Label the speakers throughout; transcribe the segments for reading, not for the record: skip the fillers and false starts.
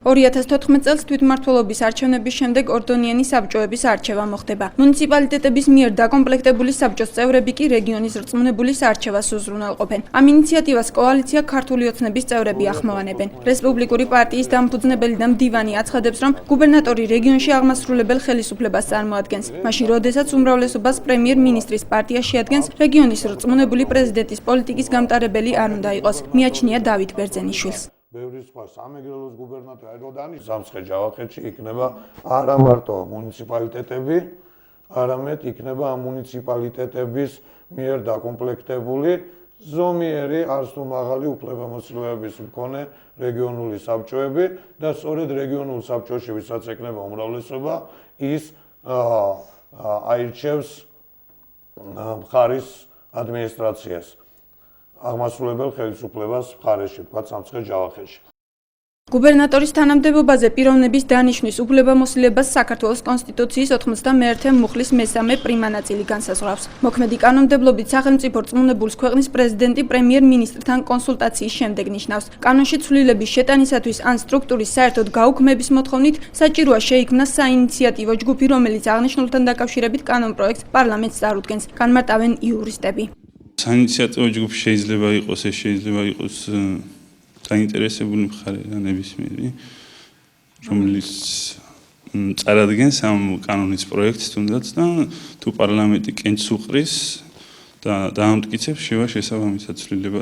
Speaker 1: 2014 წელს თვითმმართველობის არჩევნების შემდეგ ორდონიანი საბჭოების არჩევა მოხდება. მუნიციპალიტეტების მიერ დაკომპლექტებული საბჭოს წევრები კი რეგიონის რწმუნებულის არჩევას უზრუნველყოფენ. ამ ინიციატივას კოალიცია ქართული ოცნების წევრები ახმოვანებენ. რესპუბლიკური პარტიის დამფუძნებელი და მდივანი აცხადებს, რომ გუბერნატორი რეგიონში აღმასრულებელ ხელისუფლებას წარმოადგენს. მაშინ, როდესაც უმრავლესობას პრემიერ-მინისტრის პარტია შეადგენს, რეგიონის რწმუნებული პრეზიდენტის პოლიტიკის გამტარებელი არ უნდა იყოს. მიაჩნია დავით ბერძენიშვილს.
Speaker 2: ბევრი სხვა სამეგრელოს გუბერნატორი ეროდანი სამცხე-ჯავახეთში იქნება არა მარტო მუნიციპალიტეტები, არამედ იქნება ამ მუნიციპალიტეტების მიერ დაკომპლექტებული ზომიერი არც თუ მაღალი უფლებამოსილების მქონე რეგიონული საბჭოები და სწორედ რეგიონულ საბჭოში, ვისაც ეკნება უმრავლესობა, ის აირჩევს მხარის ადმინისტრაციას. აღმასრულებელ ხელისუფლებას მხარეში, თქვა სამცხე-ჯავახეთში.
Speaker 1: გუბერნატორის თანამდებობაზე პიროვნების დანიშვნის უფლებამოსილებას საქართველოს კონსტიტუციის 91 მუხლის მესამე პრიმა ნაწილი განსაზღვრავს. მოქმედი კანონმდებლობით სახელმწიფო რწმუნებულს ქვეყნის პრეზიდენტი პრემიერ-მინისტრთან კონსულტაციის შემდეგ ნიშნავს. კანონში ცვლილების შეტანისათვის ან სტრუქტურის საერთოდ გაუქმების მოთხოვნით საჭიროა შეიქმნას საინიციატივო ჯგუფი, რომელიც აღნიშნულთან დაკავშირებით კანონპროექტს პარლამენტს წარუდგენს, განმარტავენ იურისტები.
Speaker 3: საინიციატივო ჯგუფი შეიძლება იყოს, შეიძლება იყოს დაინტერესებული მხარე და ნებისმიერი, რომელიც წარადგენს ამ კანონის პროექტს თუნდაც და თუ პარლამენტი კენჭს უყრის და დაამტკიცებს შევა შესაბამისად ცვლილება.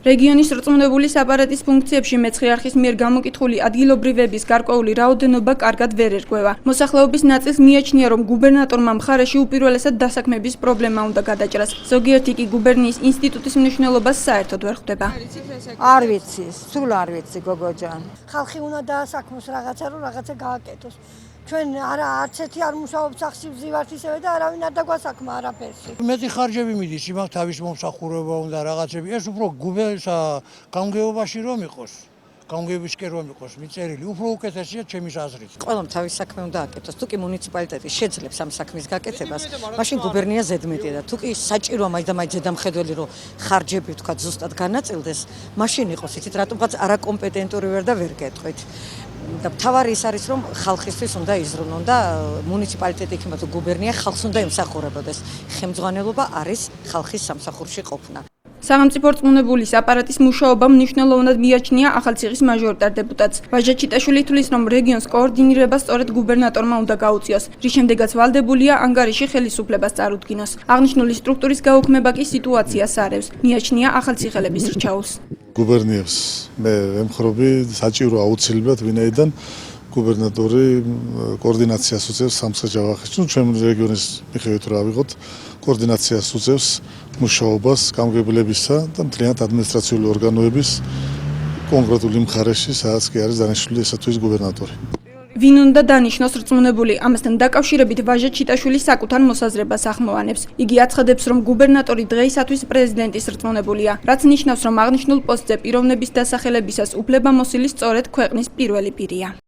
Speaker 1: რეგიონის რწმუნებულის აპარატის ფუნქციებში მეცხრე არხის მიერ გამოკითხული ადგილობრივების გარკვეული რაოდენობა კარგად ვერ ერკვევა. მოსახლეობის ნაწილს მიაჩნია, რომ გუბერნატორმა მხარეში უპირველესად დასაქმების პრობლემა უნდა გადაჭრას. ზოგიერთი კი გუბერნიის ინსტიტუტის მნიშვნელობას საერთოდ ვერ ხვდება.
Speaker 4: არ ვიცი, სულ არ ვიცი, გოგოჯან. ხალხი უნდა დაასაქმოს რაღაცა, რომ რაღაცა გააკეთოს. ჩვენ არც ერთი არ მუშაობს სახში ვზივართ ისევე და არავინ არ დაგვასაქმა არაფერში.
Speaker 5: მეტი ხარჯები მიდის, იმათ თავის მომსახურება უნდა რაღაცები. ეს უფრო გამგეობაში რომ იყოს. გამგეობისკენ რომ იყოს მიწერილი, უფრო უკეთესია ჩემის აზრით.
Speaker 6: ყველამ თავის საქმე უნდა აკეთოს. თუ კი მუნიციპალიტეტი შეძლებს ამ საქმის გაკეთებას, მაშინ გუბერნია ზედმეტია და თუ კი საჭიროა მაინც ზედამხედველი რომ ხარჯები თქვა ზუსტად განაწილდეს, მაშინ იყოს იცით რატომღაც არაკომპეტენტური ვერ და ვერ გეტყვით. და მთავარი ის არის რომ ხალხისთვის უნდა იზრუნონ და მუნიციპალიტეტი იქნება თუ გუბერნია ხალხს უნდა ემსახურებოდეს. ხელმძღვანელობა არის ხალხის სამსახურში ყოფნა.
Speaker 1: სახელმწიფო რწმუნებულის აპარატის მუშაობამ მნიშვნელოვნად მიაჩნია ახალციხის მაჟორიტარ დეპუტატს. ვაჟა ჩიტაშვილი თვლის, რომ რეგიონს კოორდინირება სწორედ გუბერნატორმა უნდა გაუწიოს, რის შემდეგაც ვალდებულია ანგარიში ხელისუფლებას წარუდგინოს. აღნიშნული სტრუქტურის გაუქმება კი სიტუაციას არევს. მიაჩნია ახალციხელების რჩაულს.
Speaker 7: გუბერნიებს მე ემხრობი საჭირო აუცილებლად, ვინაიდან გუბერნატორი კოორდინაციას უწევს სამცხე-ჯავახეთში. ჩვენ რეგიონის მიხედვით რა ვიღოთ, კოორდინაციას უწევს მუშაობას გამგებლებისა და მთლიანად ადმინისტრაციული ორგანოების კონკრეტული მხარეში, სადაც კი არის დანიშნული ესათვის გუბერნატორი.
Speaker 1: ვინ უნდა დანიშნოს რწმუნებული? ამასთან დაკავშირებით ვაჟა ჩიტაშვილი საკუთარ მოსაზრებას ახმოვანებს. იგი აცხადებს, რომ გუბერნატორი დღეისათვის პრეზიდენტის რწმუნებულია, რაც ნიშნავს, რომ აღნიშნულ პოსტზე პიროვნების დასახელებისას უფლებამოსილი სწორედ ქვეყნის პირველი პირია.